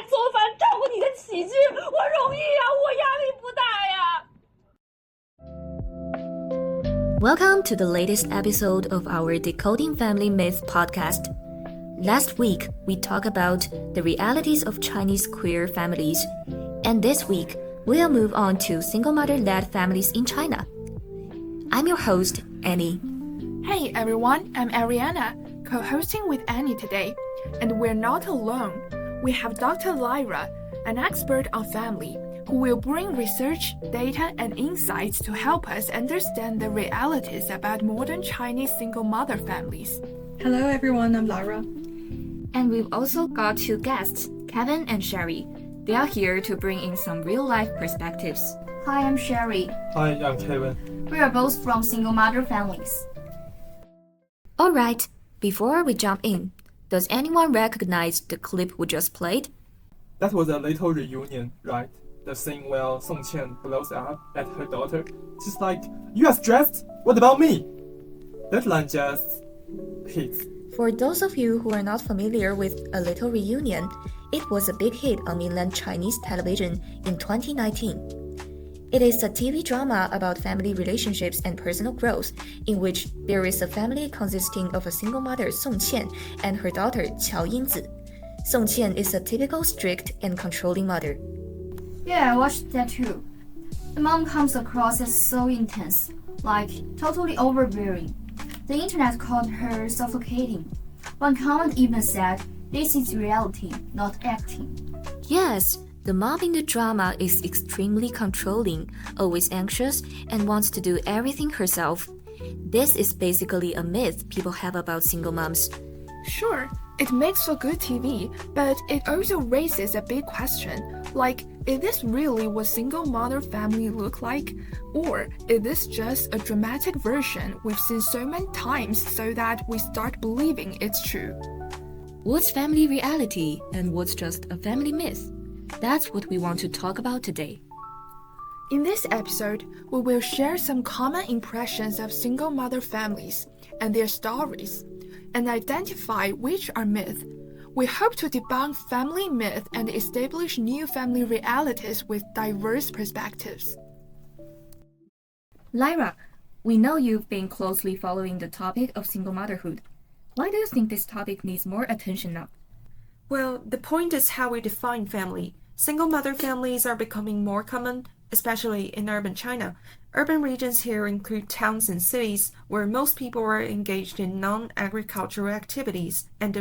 做饭照顾你的起居，我容易呀，我压力不大呀。Welcome to the latest episode of our Decoding Family Myth podcast. Last week, we talked about the realities of Chinese queer families, and this week, we'll move on to single mother-led families in China. I'm your host, Annie. Hey everyone, I'm Ariana, co-hosting with Annie today. And we're not alone. We have Dr. Lyra, an expert on family, who will bring research, data, and insights to help us understand the realities about modern Chinese single mother families. Hello everyone, I'm Lyra. And we've also got two guests, Kevin and Sherry. They are here to bring in some real-life perspectives. Hi, I'm Sherry. Hi, I'm Kevin. We are both from single mother families. Alright, before we jump in, does anyone recognize the clip we just played? That was a little reunion, right? The scene where Song Qian blows up at her daughter. She's like, "You are stressed? What about me?" That line just hits. For those of you who are not familiar with A Little Reunion, it was a big hit on mainland Chinese television in 2019. It is a TV drama about family relationships and personal growth, in which there is a family consisting of a single mother, Song Qian, and her daughter, Qiao Yingzi. Song Qian is a typical strict and controlling mother. Yeah, I watched that too. The mom comes across as so intense, like totally overbearing. The internet called her suffocating. One comment even said, "This is reality, not acting." Yes, the mom in the drama is extremely controlling, always anxious, and wants to do everything herself. This is basically a myth people have about single moms. Sure, it makes for good TV, but it also raises a big question, like, is this really what single mother family look like? Or is this just a dramatic version we've seen so many times so that we start believing it's true? What's family reality and what's just a family myth? That's what we want to talk about today. In this episode, we will share some common impressions of single mother families and their stories, and identify which are myths. We hope to debunk family myths and establish new family realities with diverse perspectives. Lyra, we know you've been closely following the topic of single motherhood. Why do you think this topic needs more attention now? Well, the point is how we define family. Single mother families are becoming more common, especially in urban China. Urban regions here include towns and cities where most people are engaged in non-agricultural activities, and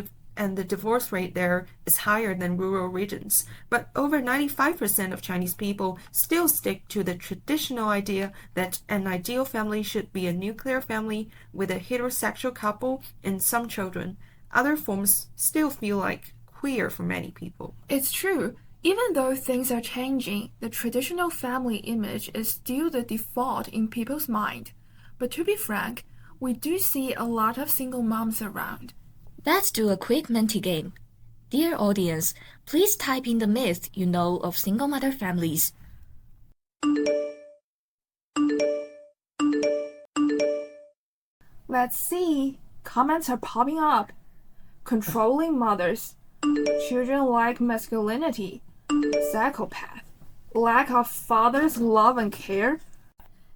the divorce rate there is higher than rural regions. But over 95% of Chinese people still stick to the traditional idea that an ideal family should be a nuclear family with a heterosexual couple and some children. Other forms still feel like queer for many people. It's true. Even though things are changing, the traditional family image is still the default in people's mind. But to be frank, we do see a lot of single moms around. Let's do a quick Menti game. Dear audience, please type in the myth you know of single mother families. Let's see. Comments are popping up. Controlling mothers. Children like masculinity. Psychopath. Lack of father's love and care.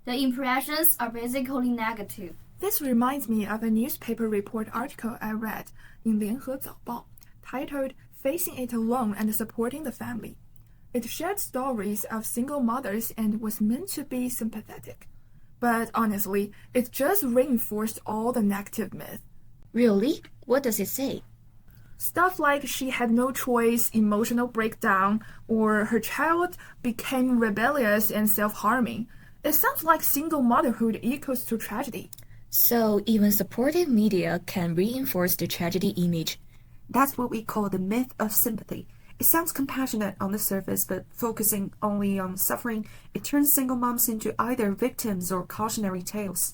The impressions are basically negative. This reminds me of a newspaper report article I read in 联合早报 titled Facing It Alone and Supporting the Family. It shared stories of single mothers and was meant to be sympathetic. But honestly, it just reinforced all the negative myths. Really? What does it say? Stuff like she had no choice, emotional breakdown, or her child became rebellious and self-harming. It sounds like single motherhood equals to tragedy. So even supportive media can reinforce the tragedy image. That's what we call the myth of sympathy. It sounds compassionate on the surface, but focusing only on suffering, it turns single moms into either victims or cautionary tales.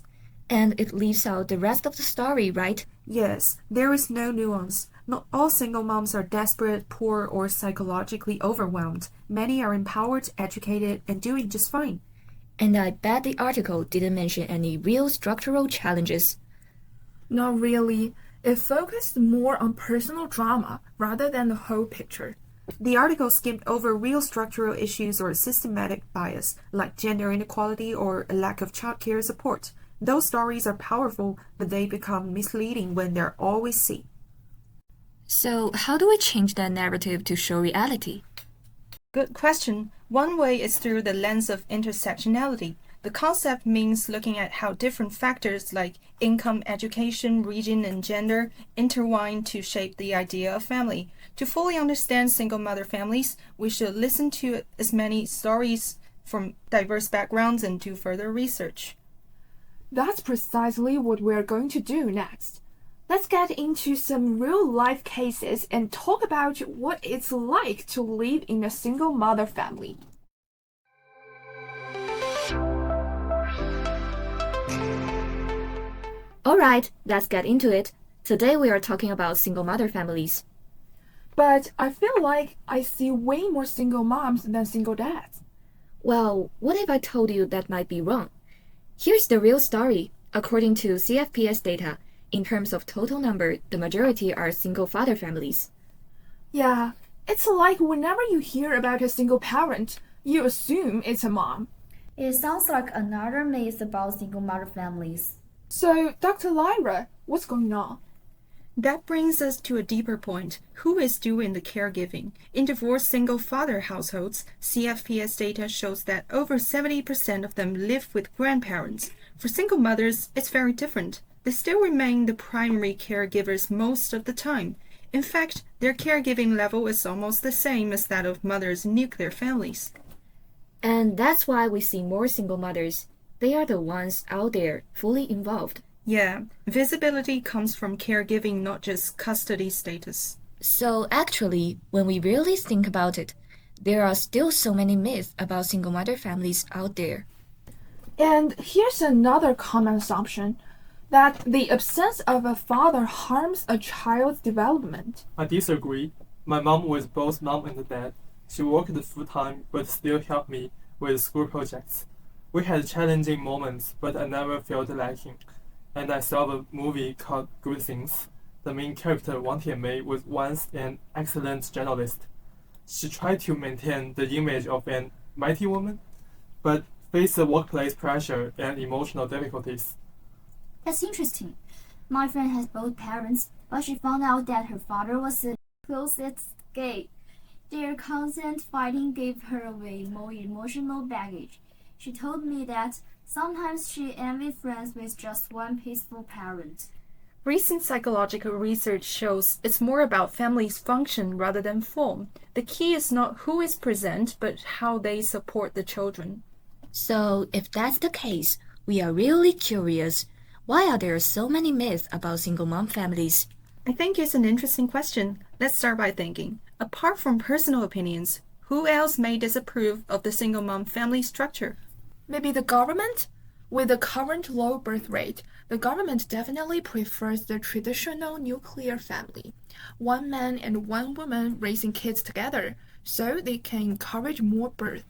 And it leaves out the rest of the story, right? Yes, there is no nuance. Not all single moms are desperate, poor, or psychologically overwhelmed. Many are empowered, educated, and doing just fine. And I bet the article didn't mention any real structural challenges. Not really. It focused more on personal drama rather than the whole picture. The article skipped over real structural issues or systematic bias, like gender inequality or a lack of childcare support. Those stories are powerful, but they become misleading when they're always seen. So, how do we change that narrative to show reality? Good question. One way is through the lens of intersectionality. The concept means looking at how different factors like income, education, region, and gender intertwine to shape the idea of family. To fully understand single mother families, we should listen to as many stories from diverse backgrounds and do further research. That's precisely what we're going to do next. Let's get into some real-life cases and talk about what it's like to live in a single mother family. Alright, let's get into it. Today we are talking about single mother families. But I feel like I see way more single moms than single dads. Well, what if I told you that might be wrong? Here's the real story. According to CFPS data, in terms of total number, the majority are single father families. Yeah, it's like whenever you hear about a single parent, you assume it's a mom. It sounds like another myth about single mother families. So, Dr. Lyra, what's going on? That brings us to a deeper point. Who is doing the caregiving? In divorced single father households, CFPS data shows that over 70% of them live with grandparents. For single mothers, it's very different. They still remain the primary caregivers most of the time. In fact, their caregiving level is almost the same as that of mothers in nuclear families. And that's why we see more single mothers. They are the ones out there, fully involved. Yeah, visibility comes from caregiving, not just custody status. So actually, when we really think about it, there are still so many myths about single mother families out there. And here's another common assumption, that the absence of a father harms a child's development. I disagree. My mom was both mom and dad. She worked full-time but still helped me with school projects. We had challenging moments, but I never felt lacking. And I saw a movie called Good Things. The main character, Wang Tianmei, was once an excellent journalist. She tried to maintain the image of an mighty woman, but faced workplace pressure and emotional difficulties. That's interesting. My friend has both parents, but she found out that her father was a closet gay. Their constant fighting gave her away more emotional baggage. She told me that sometimes she envied friends with just one peaceful parent. Recent psychological research shows it's more about families' function rather than form. The key is not who is present, but how they support the children. So, if that's the case, we are really curious. Why are there so many myths about single mom families? I think it's an interesting question. Let's start by thinking. Apart from personal opinions, who else may disapprove of the single mom family structure? Maybe the government? With the current low birth rate, the government definitely prefers the traditional nuclear family. One man and one woman raising kids together, so they can encourage more birth.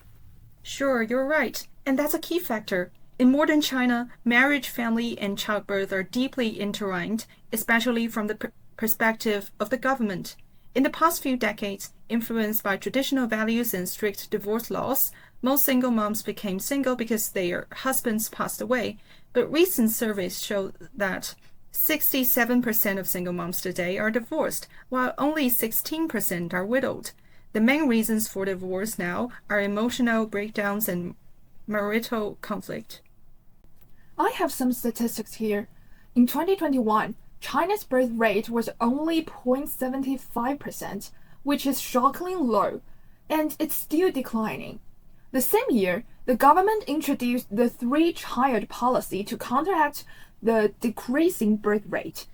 Sure, you're right. And that's a key factor. In modern China, marriage, family, and childbirth are deeply intertwined, especially from the perspective of the government. In the past few decades, influenced by traditional values and strict divorce laws, most single moms became single because their husbands passed away. But recent surveys show that 67% of single moms today are divorced, while only 16% are widowed. The main reasons for divorce now are emotional breakdowns and marital conflict. I have some statistics here. In 2021, China's birth rate was only 0.75%, which is shockingly low, and it's still declining. The same year, the government introduced the three-child policy to counteract the decreasing birth rate.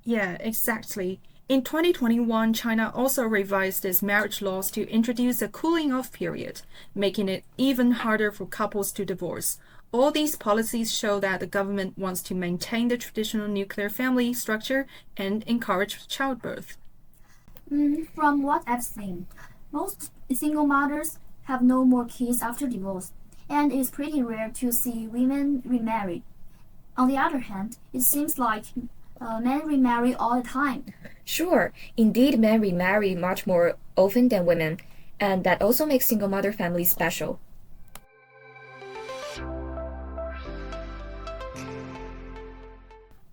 Yeah, exactly. In 2021, China also revised its marriage laws to introduce a cooling-off period, making it even harder for couples to divorce. All these policies show that the government wants to maintain the traditional nuclear family structure and encourage childbirth. From what I've seen, most single mothers have no more kids after divorce, and it's pretty rare to see women remarry. On the other hand, it seems like men remarry all the time. Sure, indeed men remarry much more often than women, and that also makes single mother families special.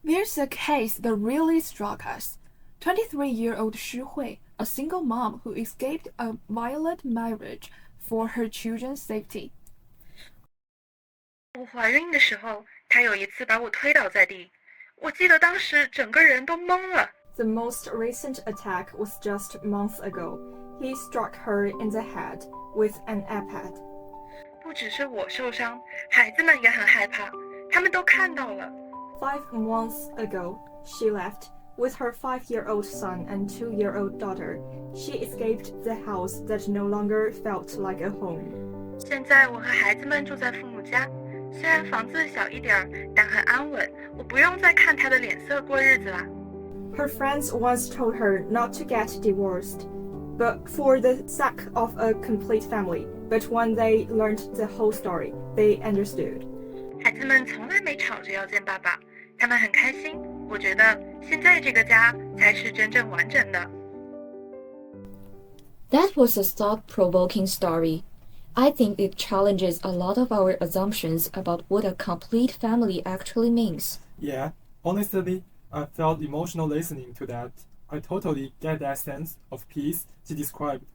There's a case that really struck us. 23-year-old Shi Hui, a single mom who escaped a violent marriage for her children's safety. 我怀孕的时候，他有一次把我推倒在地，我记得当时整个人都懵了。The most recent attack was just months ago. He struck her in the head with an iPad. 不只是我受伤，孩子们也很害怕，他们都看到了。5 months ago, she left with her 5-year-old son and 2-year-old daughter. She escaped the house that no longer felt like a home. 现在我和孩子们住在父母家，虽然房子小一点，但很安稳，我不用再看他的脸色过日子啦。Her friends once told her not to get divorced, but for the sake of a complete family. But when they learned the whole story, they understood. 孩子们从来没吵着要见爸爸，他们很开心。我觉得现在这个家才是真正完整的。That was a thought-provoking story. I think it challenges a lot of our assumptions about what a complete family actually means. Yeah, honestly, I felt emotional listening to that. I totally get that sense of peace she described.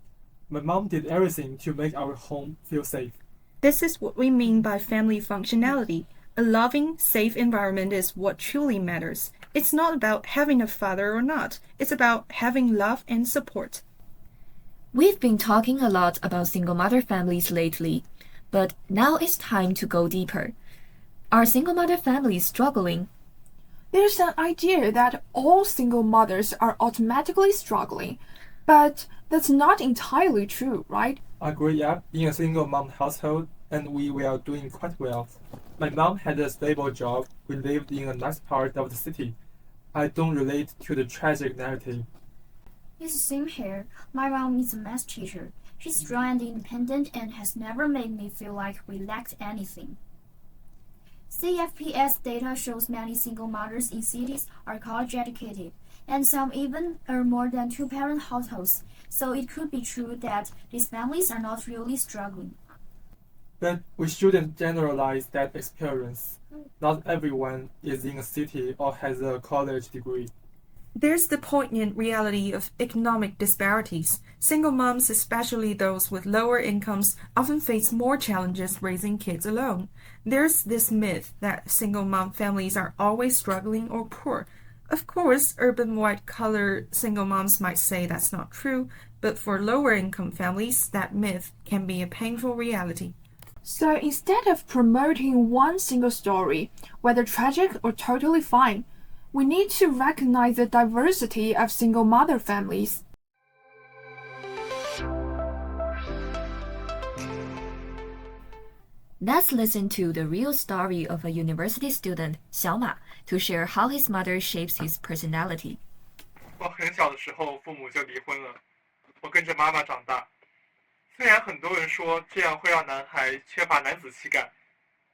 My mom did everything to make our home feel safe. This is what we mean by family functionality. A loving, safe environment is what truly matters. It's not about having a father or not. It's about having love and support. We've been talking a lot about single mother families lately, but now it's time to go deeper. Are single mother families struggling? There's an idea that all single mothers are automatically struggling, but that's not entirely true, right? I grew up in a single mom household and we were doing quite well. My mom had a stable job. We lived in a nice part of the city. I don't relate to the tragic narrative. It's the same here. My mom is a math teacher. She's strong and independent and has never made me feel like we lacked anything. CFPS data shows many single mothers in cities are college educated, and some even are more than two-parent households, so it could be true that these families are not really struggling. But we shouldn't generalize that experience. Not everyone is in a city or has a college degree. There's the poignant reality of economic disparities. Single moms, especially those with lower incomes, often face more challenges raising kids alone. There's this myth that single mom families are always struggling or poor. Of course, urban white-collar single moms might say that's not true, but for lower-income families, that myth can be a painful reality. So instead of promoting one single story, whether tragic or totally fine, we need to recognize the diversity of single mother families. Let's listen to the real story of a university student, Xiaoma, to share how his mother shapes his personality. 我很小的时候，父母就离婚了，我跟着妈妈长大。虽然很多人说这样会让男孩缺乏男子气概，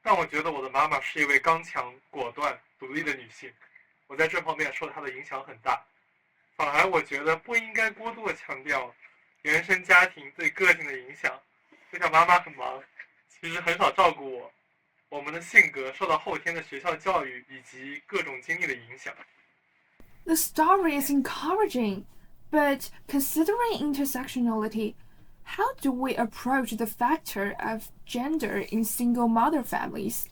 但我觉得我的妈妈是一位刚强、果断、独立的女性。我在这方面受她的影响很大，反而我觉得不应该过度的强调原生家庭对个性的影响。就像妈妈很忙，其实很少照顾我。我们的性格受到后天的学校教育以及各种经历的影响。The story is encouraging, but considering intersectionality, how do we approach the factor of gender in single mother families?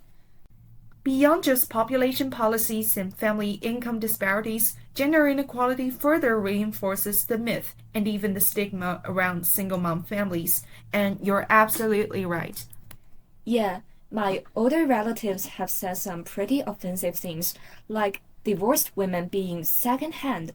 Beyond just population policies and family income disparities, gender inequality further reinforces the myth and even the stigma around single mom families. And you're absolutely right. Yeah, my older relatives have said some pretty offensive things, like divorced women being second-hand.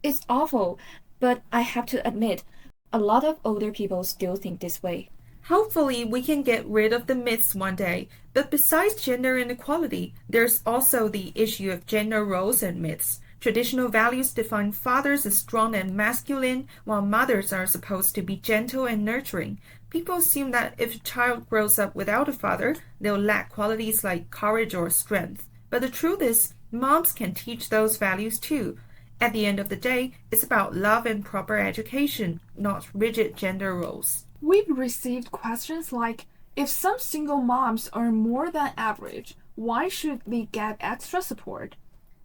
It's awful, but I have to admit, a lot of older people still think this way. Hopefully, we can get rid of the myths one day. But besides gender inequality, there's also the issue of gender roles and myths. Traditional values define fathers as strong and masculine, while mothers are supposed to be gentle and nurturing. People assume that if a child grows up without a father, they'll lack qualities like courage or strength. But the truth is, moms can teach those values too. At the end of the day, it's about love and proper education, not rigid gender roles. We've received questions like, if some single moms earn more than average, why should they get extra support?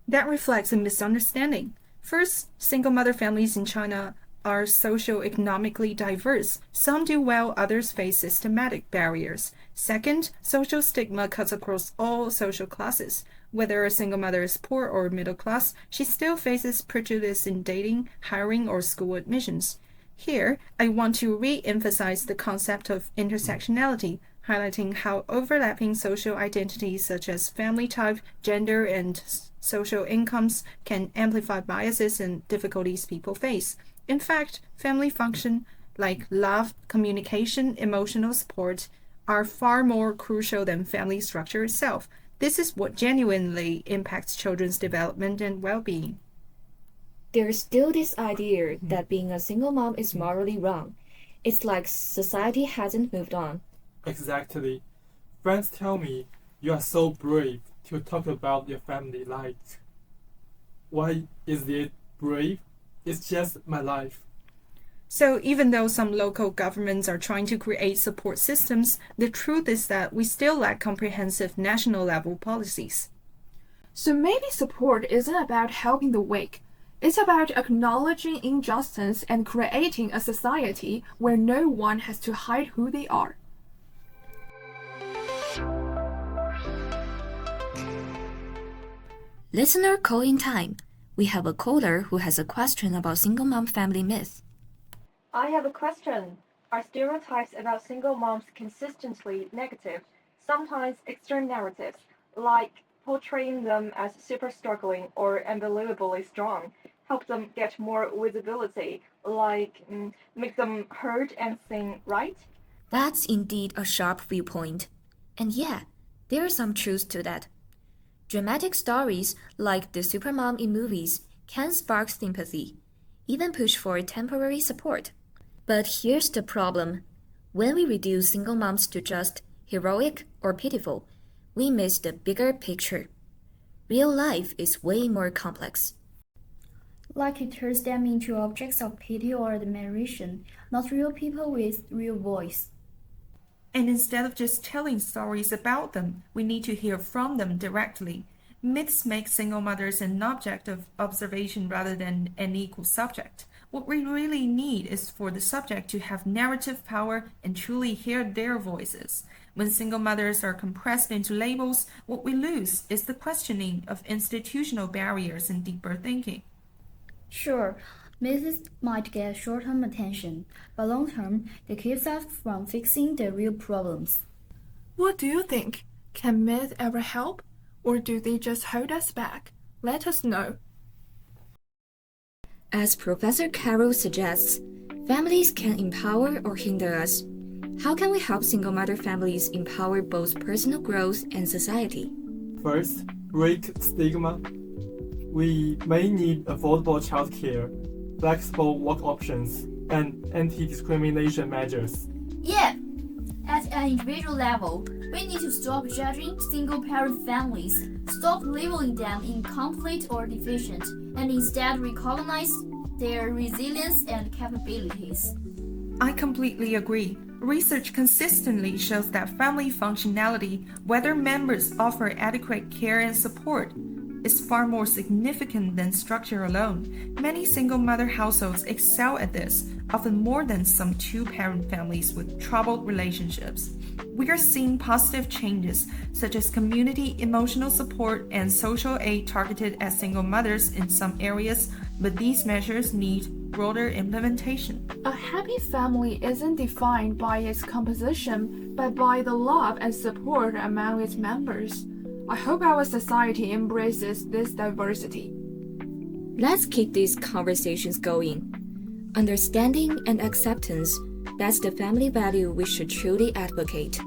That reflects a misunderstanding. First, single mother families in China are socio-economically diverse. Some do well, others face systematic barriers. Second, social stigma cuts across all social classes. Whether a single mother is poor or middle class, she still faces prejudice in dating, hiring, or school admissions. Here, I want to re-emphasize the concept of intersectionality, highlighting how overlapping social identities such as family type, gender, and social incomes can amplify biases and difficulties people face. In fact, family function like love, communication, emotional support are far more crucial than family structure itself. This is what genuinely impacts children's development and well-being. There's still this idea that being a single mom is morally wrong. It's like society hasn't moved on. Exactly. Friends tell me you are so brave to talk about your family life. Why is it brave? It's just my life. So even though some local governments are trying to create support systems, the truth is that we still lack comprehensive national level policies. So maybe support isn't about helping the weak. It's about acknowledging injustice and creating a society where no one has to hide who they are. Listener call-in time. We have a caller who has a question about single mom family myth. I have a question. Are stereotypes about single moms consistently negative? Sometimes extreme narratives, like portraying them as super struggling or unbelievably strong, help them get more visibility, like make them heard and seen, right? That's indeed a sharp viewpoint. And yeah, there is some truth to that. Dramatic stories like the supermom in movies can spark sympathy, even push for temporary support. But here's the problem. When we reduce single moms to just heroic or pitiful, we miss the bigger picture. Real life is way more complex. Like it turns them into objects of pity or admiration, not real people with real voice. And instead of just telling stories about them, we need to hear from them directly. Myths make single mothers an object of observation rather than an equal subject. What we really need is for the subject to have narrative power and truly hear their voices. When single mothers are compressed into labels, what we lose is the questioning of institutional barriers and deeper thinking. Sure, myths might get short-term attention, but long-term, they keep us from fixing the real problems. What do you think? Can myths ever help? Or do they just hold us back? Let us know. As Professor Carroll suggests, families can empower or hinder us. How can we help single mother families empower both personal growth and society? First, break stigma. We may need affordable childcare, flexible work options, and anti-discrimination measures. Yeah, at an individual level, we need to stop judging single-parent families, stop labeling them incomplete or deficient, and instead recognize their resilience and capabilities. I completely agree. Research consistently shows that family functionality, whether members offer adequate care and support, is far more significant than structure alone. Many single mother households excel at this, often more than some two-parent families with troubled relationships. We are seeing positive changes, such as community emotional support and social aid targeted at single mothers in some areas, but these measures need broader implementation. A happy family isn't defined by its composition, but by the love and support among its members. I hope our society embraces this diversity. Let's keep these conversations going. Understanding and acceptance, that's the family value we should truly advocate.